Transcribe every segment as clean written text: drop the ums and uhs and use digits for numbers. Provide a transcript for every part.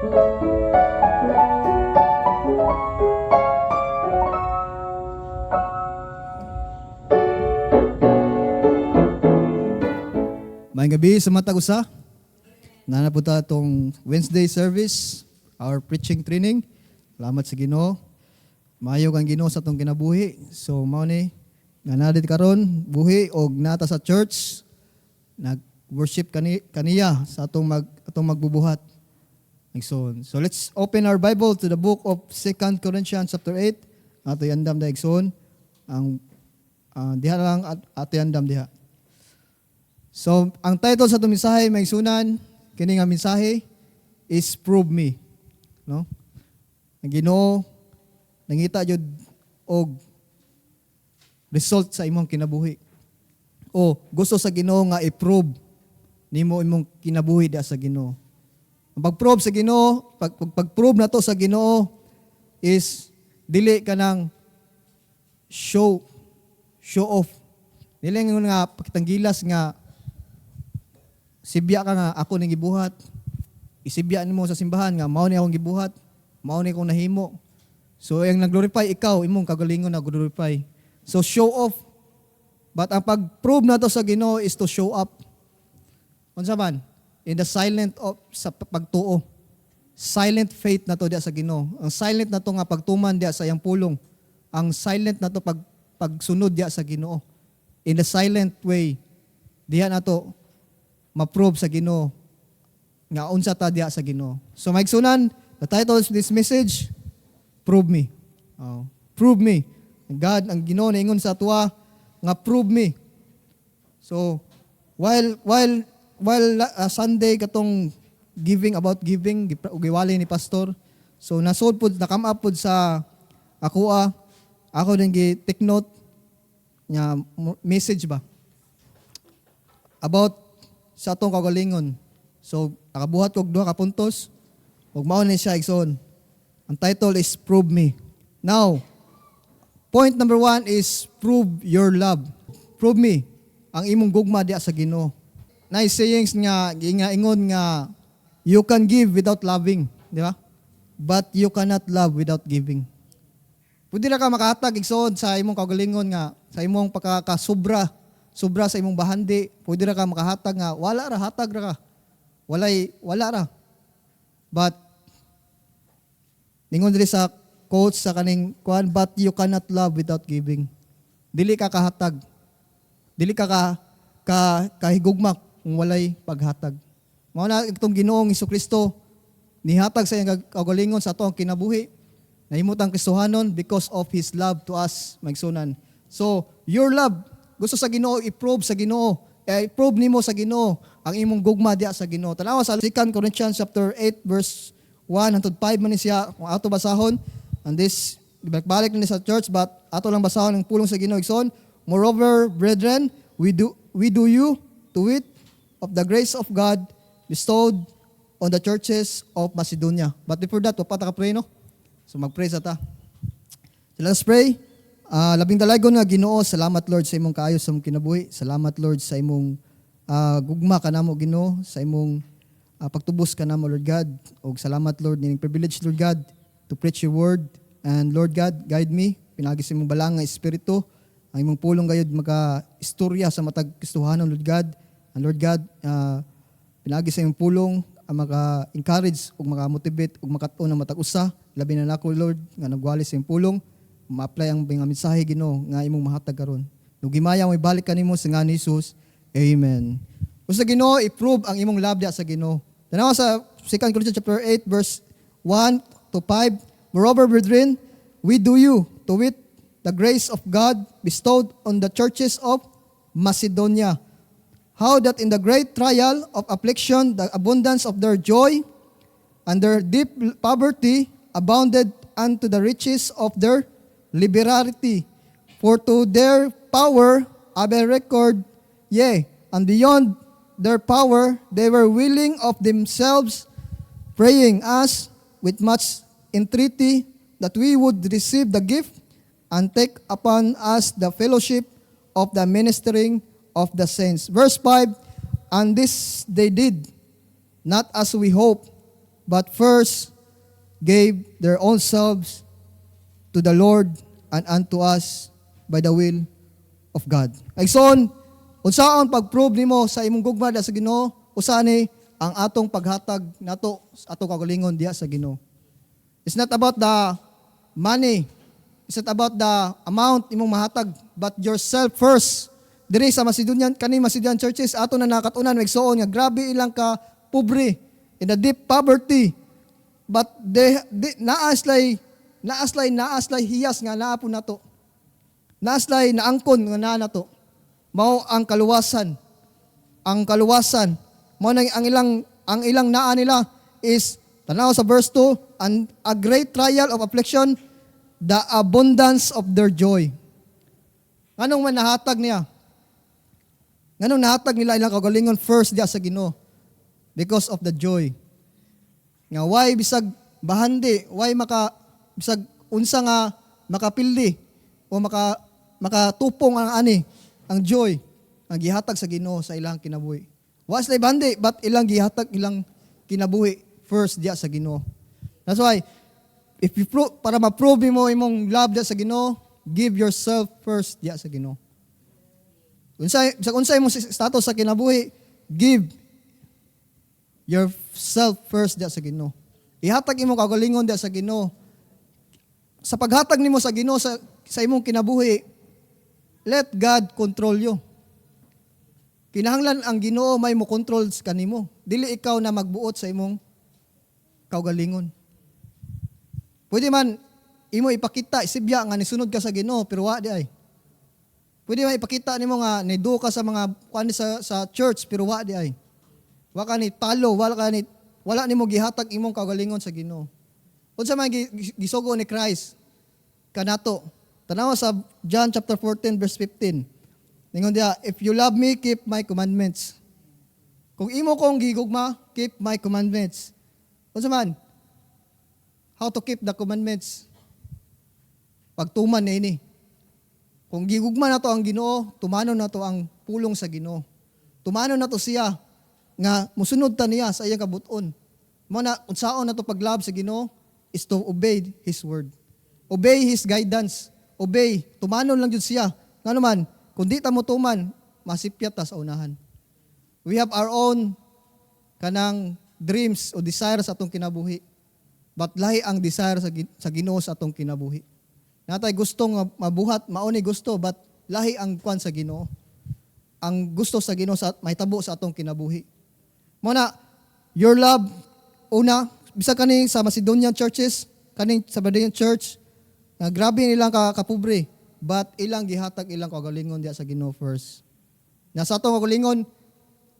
Maayong gabi sa matag usa. Nanapunta itong Wednesday service, our preaching training. Salamat sa Ginoo. Maayo kang Ginoo sa itong kinabuhi. So mao ni nga nadit karon buhi og nata sa church nag-worship kaniya sa atong magbubuhat. So let's open our Bible to the book of 2 Corinthians chapter 8. Ato yandam da igsoon ang diha lang ato yandam diha. So, ang title sa itong mensahe, may sunan, kini nga mensahe is Prove Me. No? Ang Ginoo, nangita jud og result sa imong kinabuhi. O gusto sa Ginoo nga i-prove nimo imong kinabuhi diha sa Ginoo. Ang pag-prove sa Ginoo, pag-prove na to sa Ginoo is dili ka nang show off. Dili nga pakitang gilas nga sibya ka nga ako ning gibuhat. Isibya nimo sa simbahan nga mao ni akong gibuhat, mao ni akong nahimo. So ang nag-glorify ikaw, imong kagalingon na glorify. So show off. But ang pag-prove na to sa Ginoo is to show up. Unsa man? In the silent of sa pagtuo. Silent faith na to diya sa Ginoo. Ang silent na to nga pagtuman diya sa iyang pulong. Ang silent na to pagsunod diya sa Ginoo. In the silent way, diya na to ma-prove sa Ginoo nga unsa ta diya sa Ginoo. So maigsunan, the title of this message, Prove Me. Prove me. God, ang Ginoo naingon sa tuwa nga prove me. So while Sunday katong about giving giwali ni pastor. So nasod pud nakam up pud sa ako din gi-take note nya message ba about sa atong kagalingon. So, nakabuhat ko duha ka puntos. Ug mao ni siya igsoon. Ang title is Prove Me. Now, point number 1 is prove your love. Prove me ang imong gugma diha sa Ginoo. Nice sayings nga ingon nga you can give without loving, di ba? But you cannot love without giving. Pwede ra ka makahatag igsoon sa imong kagalingon nga sa imong pagkakasubra sa imong bahandi, pwede ra ka makahatag nga wala ra hatag ra ka. Wala ra. But ningon diri sa quotes sa kaning kuan, but you cannot love without giving. Dili ka kahatag. Dili ka kahigugmak kung walay paghatag. Mao na itong Ginoong Hesukristo nihatag sa iyang kagalingon sa atong kinabuhi. Nahimutang Kristohanon because of His love to us, maigsunan. So, your love gusto sa Ginoo, i-prove sa Ginoo. I-prove nimo sa Ginoo ang imong gugma diha sa Ginoo. Tanawa sa 2 Corinthians chapter 8 verse 1 hangtod 5 man ni siya kung ato basahon. And this balik ni sa church but ato lang basahon ang pulong sa Ginoo igsoon. Moreover, brethren, we do you to wit of the grace of God bestowed on the churches of Macedonia. But before that, pata ka pray, no? So mag-pray sa ta. So let's pray. Labing dalagon nga Ginoo, salamat Lord sa imong kaayo sa imong kinabuhi. Salamat Lord sa imong gugma kanamo Ginoo, sa imong pagtubos kanamo Lord God. Og salamat Lord ning privilege Lord God to preach your word. And Lord God, guide me pinagi sa imong balang nga espiritu. Ang imong pulong gayud maka-istorya sa matag Kristohanon Lord God. And Lord God, pinagi sa imong pulong maka-encourage ug maka-motivate ug makatuon ang matag usa. Labi na nako Lord nga nagwali sa imong pulong. Ma-apply ang mga mensahe Ginoo nga imong mahatag karon. Nugimaya mo ibalik kanimo sa ngalan ni Jesus. Amen. Usa Ginoo i-prove ang imong love diha sa Ginoo. Tanawa sa 2 Corinthians chapter 8 verse 1 to 5. Moreover, brethren, we do you to wit the grace of God bestowed on the churches of Macedonia. How that in the great trial of affliction the abundance of their joy and their deep poverty abounded unto the riches of their liberality. For to their power have a record, yea, and beyond their power they were willing of themselves, praying us with much entreaty that we would receive the gift and take upon us the fellowship of the ministering of the saints. Verse 5, and this they did, not as we hope, but first gave their own selves to the Lord and unto us by the will of God. Igsoon, unsaon pag-prove nimo sa imong gugma sa Ginoo, usa ni ang atong paghatag nato sa atong kagalingon diha sa Ginoo. It's not about the money. It's not about the amount imong mahatag, but yourself first. Diri sa Macedonian, Macedonian churches, ato na nakatunan, magsuon nga grabe ilang ka pobre, in a deep poverty. But naaslay hiyas nga naapo nato. Naaslay naangkon nga naa nato. Mao ang kaluwasan. Ang kaluwasan. Mao nang ang ilang naa nila is tanaw sa verse 2, and a great trial of affliction, the abundance of their joy. Anong man nahatag niya? Anong nahatag nila ilang kagalingon first diya sa Ginoo? Because of the joy. Nga why bisag bahandi, why bisag unsa nga makapildi o makatupong ang joy ang gihatag sa Ginoo sa ilang kinabuhi. Was lay bahandi but ilang gihatag ilang kinabuhi first diya sa Ginoo. That's why if you para ma-prove mo imong love diya sa Ginoo, give yourself first diya sa Ginoo. Unsay imong status sa kinabuhi, give yourself first diya sa Ginoo. Ihatag imong kagalingon diya sa Ginoo. Sa paghatag nimo sa Ginoo sa imong kinabuhi, let God control you. Kinahanglan ang Ginoo may mo control kanimo. Dili ikaw na magbuot sa imong kaugalingon. Pwede man imo ipakita isibya nga nisunod ka sa Ginoo pero wa di ay. Pwede man ipakita nimo nga nidu ka sa mga sa church pero wa di ay. Wa ka ni talo, wala nimo gihatag imong kaugalingon sa Ginoo. Unsa man gisugo ni Christ kanato? Tanawa sa John chapter 14 verse 15. Ningon dia, if you love me, keep my commandments. Kung imo kong gigugma, keep my commandments. Unsa man? How to keep the commandments? Pagtuman na ini. Kung gigugma na to ang Ginoo, tumanon na to ang pulong sa Ginoo. Tumanon na to siya nga musunod ta niya sa iyang kabuton. Mo na unsaon na to paglab sa Ginoo is to obey His word. Obey His guidance. Obey. Tumanon lang jud siya. Ngano man, kung di ta mo tuman, masipyat ta sa unahan. We have our own kanang dreams o desires sa atong kinabuhi. But lahi ang desire sa Ginoo sa atong kinabuhi. Natay gustong mabuhat, mauni gusto, but lahi ang kwan sa Ginoo. Ang gusto sa Ginoo sa mahitabo sa atong kinabuhi. Muna, your love, una, bisa kaning sa Macedonian churches, kaning sa Macedonian church, grabe nilang kapobre, but ilang gihatag ilang kagalingon diya sa Ginoo first. Na sa atong kagalingon,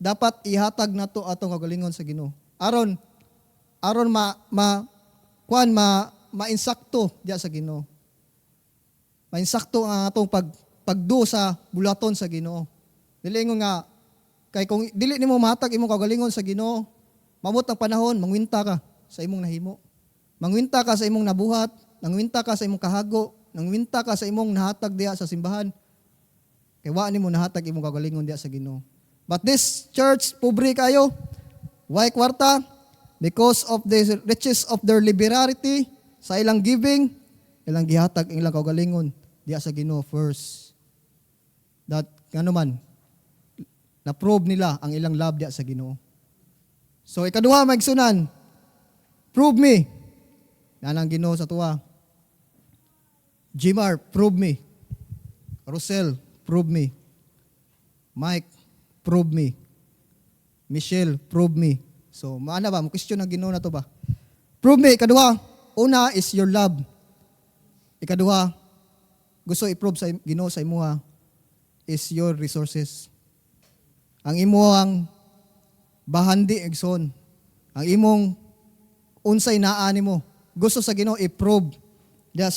dapat ihatag nato atong kagalingon sa Ginoo. Aron mainsakto diya sa Ginoo. Mainsakto ang atong pagdu sa bulaton sa Ginoo. Dili nga kay kung dili nimo mahatag imong kagalingon sa Ginoo, mamot ang panahon, mangwinta ka sa imong nahimo. Mangwinta ka sa imong nabuhat, nangwinta ka sa imong kahago, nangwinta ka sa imong nahatag diya sa simbahan. Kay wa nimo nahatag imong kagalingon diya sa Ginoo. But this church, pobre kayo. Why kwarta? Because of the riches of their liberality, sa ilang giving, ilang gihatag ilang kagalingon diya sa Ginoo first. That ngano man na-prove nila ang ilang love diya sa Ginoo. So ikaduha maigsunan, prove me. Nanang Ginoo sa tuwa. Jimar, prove me. Rosel, prove me. Mike, prove me. Michelle, prove me. So, maana ba? Question ang Ginoo na to ba? Prove me. Ikaduha, una is your love. Ikaduha, gusto i-prove sa Ginoo sa imuha is your resources. Ang imuhang bahandi igsoon. Ang imong unsay naa nimo. Gusto sa Ginoo i-prove. Diha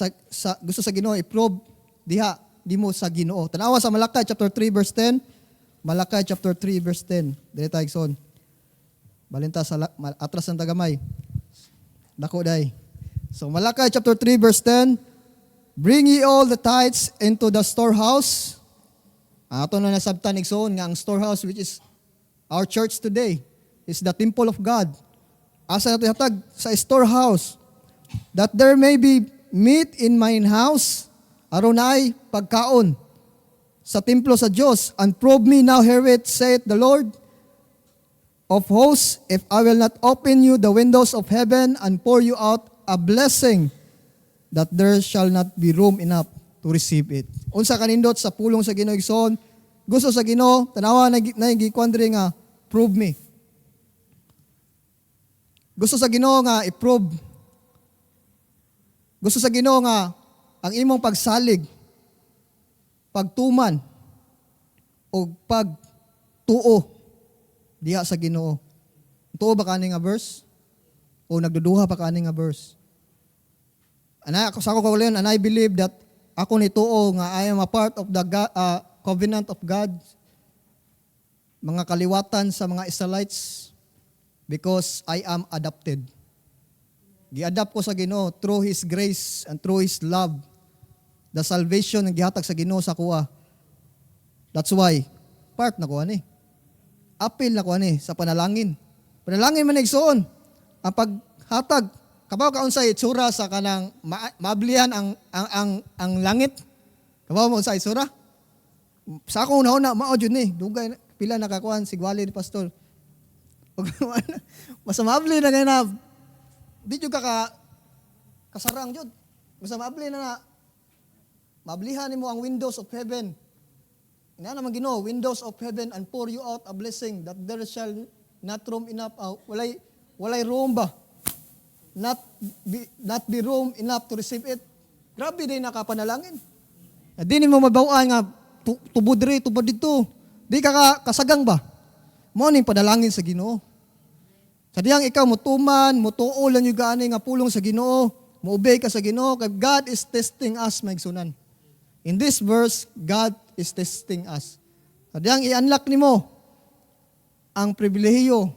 gusto sa Ginoo i-prove diha di mo sa Ginoo. Tanawa sa Malakay chapter 3 verse 10. Malakay chapter 3 verse 10. Dili ta igsoon. Balinta sa atras ng tagamay. Dako day. So Malakay chapter 3 verse 10. Bring ye all the tithes into the storehouse. Ato na nasabtan igsoon nga ang storehouse which is our church today is the temple of God. Asa nato hatag? Sa storehouse. That there may be meat in mine house, aron ay pagkaon sa templo sa Dios. And prove me now herewith, saith the Lord of hosts, if I will not open you the windows of heaven and pour you out a blessing, that there shall not be room enough to receive it. Unsa kanindot sa pulong sa Ginoo igsoon, gusto sa Ginoo, tanawa na gikwandre nga, prove me. Gusto sa Ginoo nga i-prove. Gusto sa Ginoo nga ang imong pagsalig, pagtuman, o pagtuo diha sa Ginoo. Tuo ba kani nga verse? O nagduduha pa kani nga verse? Sa ako kaulion, and I believe that ako nituo nga I am a part of the covenant of God, mga kaliwatan sa mga Israelites, because I am adopted. Gi-adapt ko sa Ginoo through His grace and through His love. The salvation nga gihatag sa Ginoo sa kuha. That's why, part na ko ani. Apil na ko ani sa panalangin. Panalangin man igsoon. Ang paghatag, kabaw ka unsay itsura sa kanang maablihan ang langit. Kabaw mo unsay itsura? Sa akong una mao jud ni, dugay pila nakakuan sigwali ni pastor. Mas maabli na kay na di jud kasarang jud. Mas maabli na maablihan nimo ang windows of heaven. Ina naman Ginoo, windows of heaven, and pour you out a blessing that there shall not room enough. Walay room ba? Not be room enough to receive it. Grabe din nakapanalangin. Di mo mabawaan nga tubod diri, tubod dito. Di ka kasagang ba? Mo ning panalangin sa Ginoo. Sa diyang ikaw mutuman, mutuo lang yung gani nga pulong sa Ginoo, muobey ka sa Ginoo, kay God is testing us, maigsunan. In this verse, God is testing us. Sa diyang i-unlock nimo ang pribilehiyo,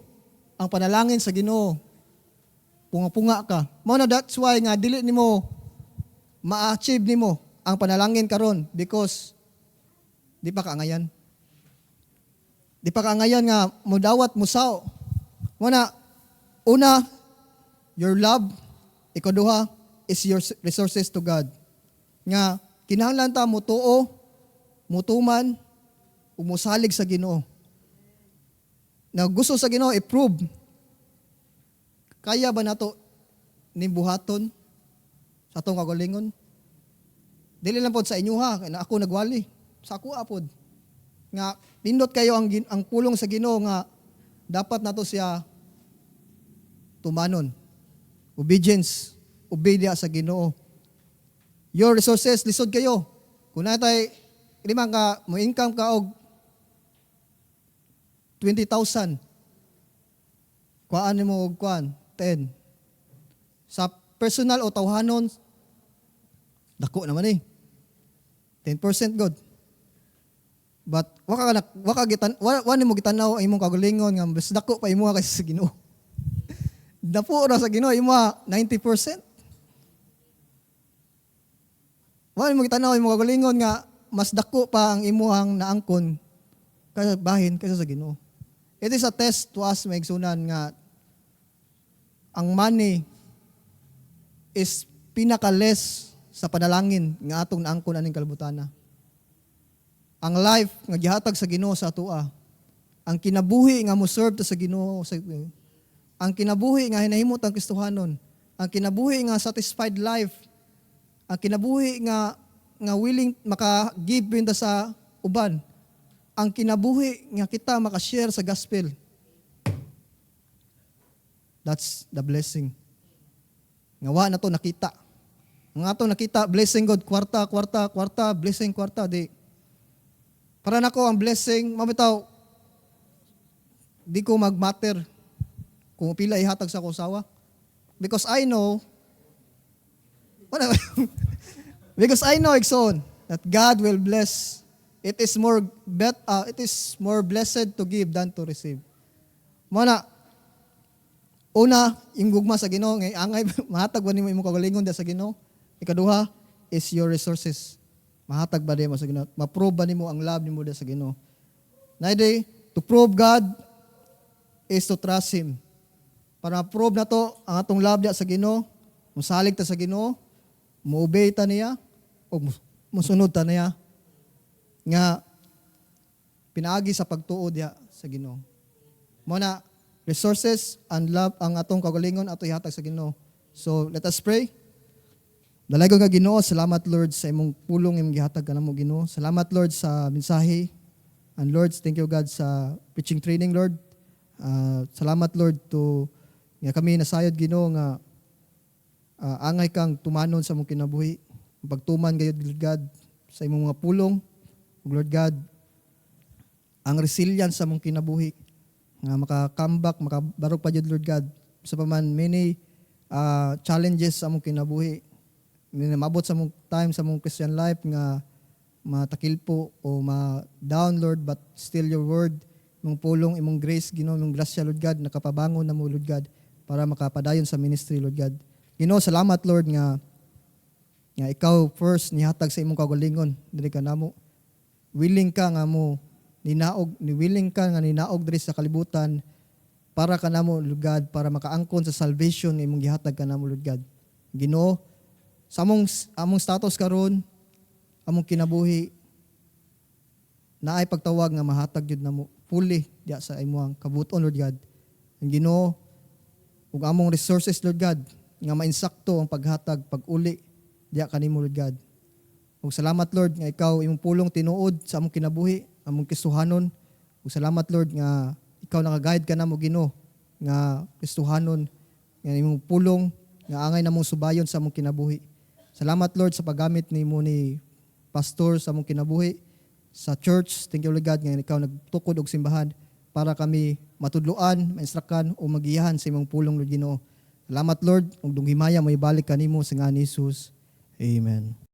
ang panalangin sa Ginoo. Punga-punga ka. Mo na that's why nga dili nimo ma-achieve nimo ang panalangin karon, because di pa kaangayan. Di pa kaangayan nga mudawat musaw. Mo na una, your love, ikaduha is your resources to God. Nga kinahanglan ta mutuo, mutuman, umusalig sa Ginoo. Na gusto sa Ginoo i-prove. Kaya ba nato nimbuhaton sa atong kagalingon? Dili lang pod sa inyo ha, na ako nagwali. Sa ako apod. Nga pindot kayo ang pulong sa Ginoo nga dapat nato siya tumanon. Obedience, obedya sa Ginoo. Your resources, lisod kayo. Kung natay limang ka, mo income ka og 20,000. Kuhaan mo og 10. Sa personal o tawhanon, dako naman eh. 10% good. But wala mo gitanaw ang imong kagalingon nga mas dako pa imo kaysa sa Ginoo. Dapo ra sa Ginoo imo 90%. Wala mo gitanaw ang imong kagalingon nga mas dako pa ang imuhang naangkon kaysa bahin kaysa sa Ginoo. It is a test to us, maigsunan, nga ang money is pinaka-less sa panalangin nga atong naangkon aning kalbutana. Ang life nga gihatag sa Ginoo sa atoa, ang kinabuhi nga mo-serve ta sa Ginoo, ang kinabuhi nga hinahimot ang Kristohanon, ang kinabuhi nga satisfied life, ang kinabuhi nga willing maka-give pinda sa uban, ang kinabuhi nga kita maka-share sa gospel. That's the blessing. Nga wa na to nakita. Nga to nakita, blessing God, kwarta, blessing kwarta, di. Para nako ang blessing, mamitaw, di ko mag-matter kung pila ihatag sa kusawa. Because I know, because I know, Exxon, that God will bless. It is more blessed to give than to receive. Muna, una, yung gugma sa Ginoo, ngay angay mahatag ba nimo imong kagalingon sa Ginoo? Ikaduha is your resources. Mahatag ba nimo sa Ginoo? Ma-prove ba nimo ang love nimo sa Ginoo? Naiday, to prove God is to trust Him. para prove na to ang atong love diya sa Ginoo, musalig ta sa Ginoo, mo-obey ta niya o musunod ta niya nga pinaagi sa pagtuo diya sa Ginoo. Mo na resources and love ang atong kaugalingon ato ihatag sa Ginoo. So let us pray. Dalago nga Ginoo, salamat Lord sa imong pulong imong gihatag kanamo Ginoo. Salamat Lord sa mensahe. And Lord, thank you God sa preaching training Lord. Salamat Lord to nga kami nasayod Ginoo nga angay kang tumanon sa mong kinabuhi. Pagtuman gayud Lord God sa imong mga pulong. Lord God, ang resilience sa mong kinabuhi nga maka-comeback, makabarog pa jud Lord God. Sa paman many challenges sa mong kinabuhi. Mabot sa mong time sa mong Christian life nga matakilpo o ma-down Lord, but still your word, imong pulong, imong grace, Ginoo, imong grasya Lord God, nakapabangon na mo Lord God para makapadayon sa ministry Lord God. Ginoo, salamat Lord nga ikaw first nihatag sa imong kaugalingon diri ka namo. Willing ka nga mo ninaog diri sa kalibutan para ka namo Lord God, para makaangkon sa salvation imong gihatag ka namo Lord God. Ginoo, sa among status karon, among kinabuhi naay pagtawag nga mahatag jud namo fully diya sa imong kabuton Lord God. Ang Ginoo, ug among resources Lord God nga mainsakto ang paghatag pag-uli diya kanimo Lord God. Ug salamat Lord nga ikaw imong pulong tinuod sa among kinabuhi, among Kristohanon. Ug salamat Lord nga ikaw naka-guide ka namo Ginoo nga Kristohanon nga imong pulong nga angay namong subayon sa among kinabuhi. Salamat Lord sa paggamit nimo ni pastor sa among kinabuhi sa church. Thank you Lord God nga ikaw nagtukod og simbahan para kami matudloan, mainstrukan o magiyahan sa imong pulong Lord Ginoo. Salamat Lord, ug dunghimaya may balik kanimo sa ngalan ni Jesus. Amen.